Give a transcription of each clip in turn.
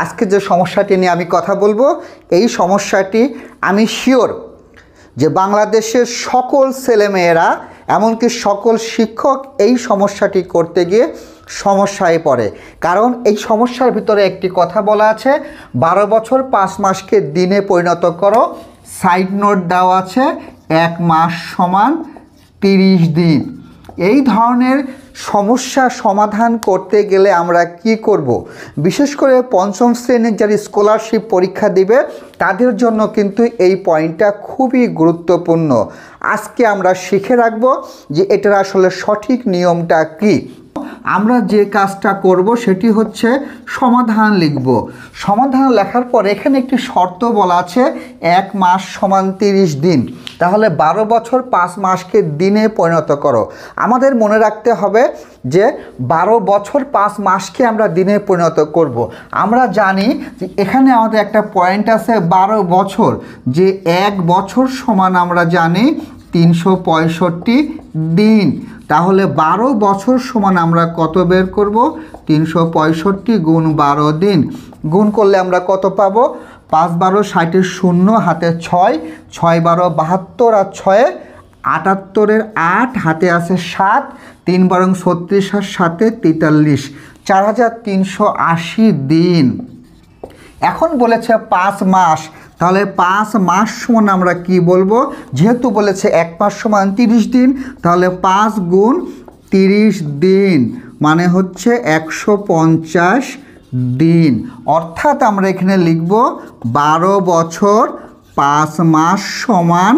আজকে যে সমস্যাটি নিয়ে আমি কথা বলবো, এই সমস্যাটি আমি শিওর যে বাংলাদেশের সকল ছেলেমেয়েরা এমনকি সকল শিক্ষক এই সমস্যাটি করতে গিয়ে সমস্যায় পড়ে। কারণ এই সমস্যার ভিতরে একটি কথা বলা আছে, 12 বছর 5 মাসকে দিনে পরিণত করো। সাইড নোট দেওয়া আছে 1 মাস সমান 30 দিন। এই ধরনের সমস্যা সমাধান করতে গেলে আমরা কি করব? বিশেষ করে পঞ্চম শ্রেণীর যারা স্কলারশিপ পরীক্ষা দিবে তাদের জন্য কিন্তু এই পয়েন্টটা খুবই গুরুত্বপূর্ণ। আজকে আমরা শিখে রাখব যে এটার আসলে সঠিক নিয়মটা কি। আমরা যে কাজটা করব সেটি হচ্ছে সমাধান লিখব। সমাধান লেখার পর এখানে একটি শর্ত বলা আছে 1 মাস সমান 30 দিন। তাহলে 12 বছর 5 মাসকে দিনে পরিণত করো। আমাদের মনে রাখতে হবে যে 12 বছর 5 মাসকে আমরা দিনে পরিণত করব। আমরা জানি যে এখানে আমাদের একটা পয়েন্ট আছে 12 বছর, যে 1 বছর সমান আমরা জানি 365 দিন। তাহলে 12 বছর সমান আমরা কত বের করব? 365 গুণ 12 দিন। গুণ করলে আমরা কত পাবো? 5 12 60 শূন্য হাতে 6, 6 12 72 আর 6 78 8 হাতে আছে 7, 3 12 36 আর 7 43, 4380 দিন। এখন বলেছে 5 মাস, তাহলে 5 মাস সমান আমরা কি বলবো? যেহেতু বলেছে 1 মাস সমান 30 দিন, তাহলে 5 গুণ 30 দিন মানে হচ্ছে 150 দিন। অর্থাৎ আমরা এখানে লিখব 12 বছর 5 মাস সমান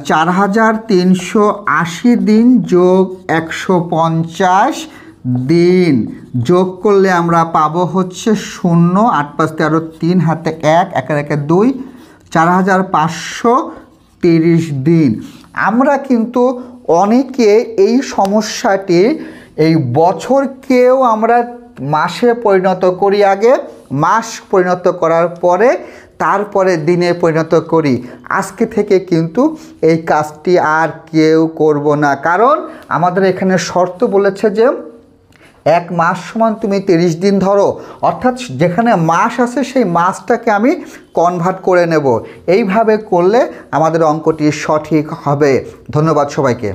4380 দিন যোগ 150 দিন। যোগ করলে আমরা পাবো হচ্ছে 0, 8 5 13 3 হাতে 1, 1 1 2, 4530 দিন। আমরা কিন্তু অনেকে এই সমস্যাটি এই বছরকেও আমরা মাসে পরিণত করি, আগে মাস পরিণত করার পরে তারপরে দিনে পরিণত করি। আজকে থেকে কিন্তু এই কাজটি আর কেউ করব না, কারণ আমাদের এখানে শর্ত বলেছে যে 1 মাস সমান তুমি 30 দিন ধরো, অর্থাৎ যেখানে মাস আছে সেই মাসটাকে আমি কনভার্ট করে নেব। এইভাবে করলে আমাদের অঙ্কটি সঠিক হবে। ধন্যবাদ সবাইকে।